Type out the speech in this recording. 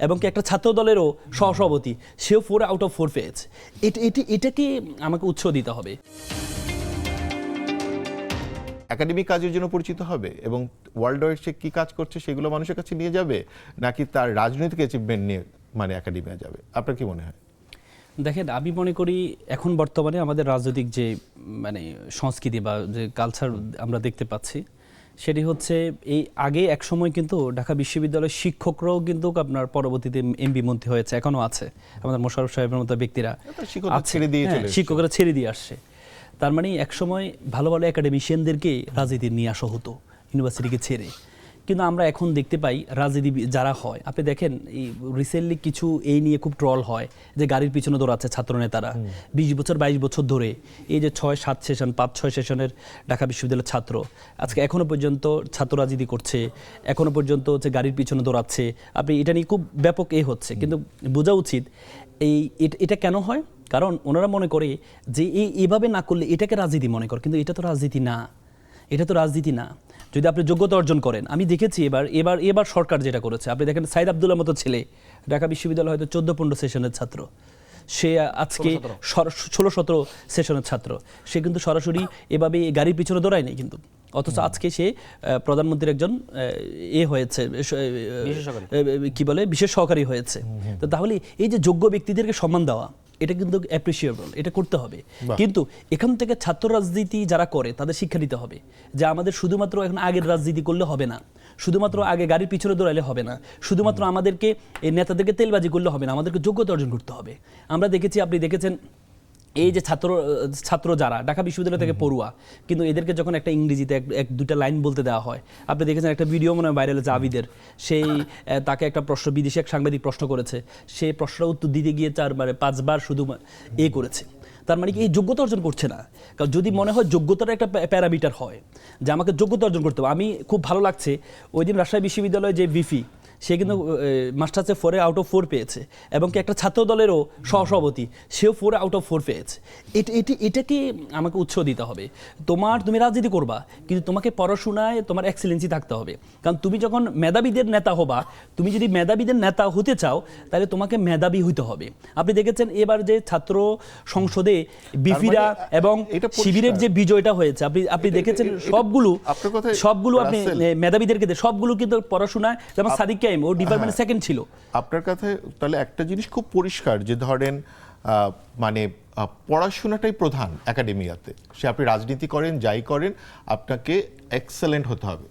এবং কি একটা ছাত্র দলেরও সহসভাপতি, সেও 4 আউট অফ 4 পেয়েছে। এটাকে আমাকে উৎসাহ দিতে হবে। একাডেমিক কাজের জন্য পরিচিত হবে এবং ওয়ার্ল্ড ওয়াইড সে কী কাজ করছে সেগুলো মানুষের কাছে নিয়ে যাবে, নাকি তার রাজনৈতিক অ্যাচিভমেন্ট নিয়ে একাডেমিয়া যাবে? আপনার কি মনে হয়? দেখেন, আমি মনে করি এখন বর্তমানে আমাদের রাজনৈতিক যে সংস্কৃতি বা যে কালচার আমরা দেখতে পাচ্ছি, সেটি হচ্ছে এই আগে এক সময় কিন্তু ঢাকা বিশ্ববিদ্যালয়ের শিক্ষকরাও কিন্তু আপনার পরবর্তীতে এমপি মন্ত্রী হয়েছে, এখনো আছে। আমাদের মোশাররফ সাহেবের মতো ব্যক্তিরা শিক্ষকরা ছেড়ে দিয়ে আসছে। তার মানে এক সময় ভালো ভালো একাডেমিশিয়ানদেরকে রাজনীতি নিয়ে আসা হতো ইউনিভার্সিটিকে ছেড়ে। কিন্তু আমরা এখন দেখতে পাই রাজনীতি যারা হয়, আপনি দেখেন এই রিসেন্টলি কিছু এই নিয়ে খুব ট্রল হয় যে গাড়ির পিছনে দৌড়াচ্ছে ছাত্রনেতারা 20 বছর 22 বছর ধরে। এই যে 6-7 সেশন 5-6 সেশনের ঢাকা বিশ্ববিদ্যালয়ের ছাত্র আজকে এখনো পর্যন্ত ছাত্র রাজনীতি করছে, এখনো পর্যন্ত হচ্ছে গাড়ির পিছনে দৌড়াচ্ছে। আপনি এটা নিয়ে খুব ব্যাপক হচ্ছে, কিন্তু বোঝা উচিত এটা কেন হয়। কারণ ওনারা মনে করে যে এইভাবে না করলে এটাকে রাজনীতি মনে করে, কিন্তু এটা তো রাজনীতি না, এটা তো রাজনীতি না। যদি আপনি যোগ্যতা অর্জন করেন, আমি দেখেছি এবার সরকার যেটা করেছে, আপনি দেখেন সাইদ আব্দুল্লাহর মতো ছেলে ঢাকা বিশ্ববিদ্যালয় হয়তো 14-15 সেশনের ছাত্র, সে আজকে 16-17 সেশনের ছাত্র, সে কিন্তু সরাসরি এভাবে গাড়ির পিছনে দৌড়ায়নি কিন্তু। অথচ আজকে সে প্রধানমন্ত্রীর একজন হয়েছে, কি বলে, বিশেষ সহকারী হয়েছে। তো তাহলে এই যে যোগ্য ব্যক্তিদেরকে সম্মান দেওয়া, এটা কিন্তু অ্যাপ্রিসিয়েবল, এটা করতে হবে। কিন্তু এখান থেকে ছাত্র রাজনীতি যারা করে তাদের শিক্ষা দিতে হবে যে আমাদের শুধুমাত্র এখন আগের রাজনীতি করলে হবে না, শুধুমাত্র আগে গাড়ির পিছনে দৌড়াইলে হবে না, শুধুমাত্র আমাদেরকে এই নেতাদেরকে তেলবাজি করলে হবে না, আমাদেরকে যোগ্যতা অর্জন করতে হবে। আমরা দেখেছি, আপনি দেখেছেন এই যে ছাত্র যারা ঢাকা বিশ্ববিদ্যালয় থেকে পড়ুয়া, কিন্তু এদেরকে যখন একটা ইংরেজিতে 1-2টা লাইন বলতে দেওয়া হয়, আপনি দেখেছেন একটা ভিডিও মনে হয় ভাইরাল হয়েছে আবিদের, সেই তাকে একটা প্রশ্ন, বিদেশি এক সাংবাদিক প্রশ্ন করেছে, সেই প্রশ্নটা উত্তর দিতে গিয়ে 4-5 বার শুধু করেছে। তার মানে কি এই যোগ্যতা অর্জন করছে না। কারণ যদি মনে হয় যোগ্যতার একটা প্যারামিটার হয় যে আমাকে যোগ্যতা অর্জন করতে হবে। আমি খুব ভালো লাগছে ওই দিন রাজশাহী বিশ্ববিদ্যালয়ে যে ভিপি, সে কিন্তু মাস্টার্সে 4 আউট অফ 4 পেয়েছে, এবং কি একটা ছাত্র দলেরও সহসভাপতি, সেও 4 আউট অফ 4 পেয়েছে। এটাকে আমাকে উৎসাহ দিতে হবে। তুমি রাজনীতি করবা, কিন্তু তোমাকে পড়াশোনায় তোমার এক্সেলেন্সি থাকতে হবে। কারণ তুমি যখন মেধাবীদের নেতা হবা, তুমি যদি মেধাবীদের নেতা হতে চাও, তাহলে তোমাকে মেধাবী হইতে হবে। আপনি দেখেছেন এবার যে ছাত্র সংসদে বিপিরা এবং শিবিরের যে বিজয়টা হয়েছে, আপনি দেখেছেন সবগুলো আপনি মেধাবীদেরকে সবগুলো কিন্তু পড়াশোনায়, যেমন সাদিক ও ডিপার্টমেন্টে সেকেন্ড ছিল। আপনার কাছে তাহলে একটা জিনিস খুব পরিষ্কার যে ধরেন পড়াশোনাটাই প্রধান একাডেমিয়াতে। সে আপনি রাজনীতি করেন, যাই করেন, আপনাকে এক্সেলেন্ট হতে হবে।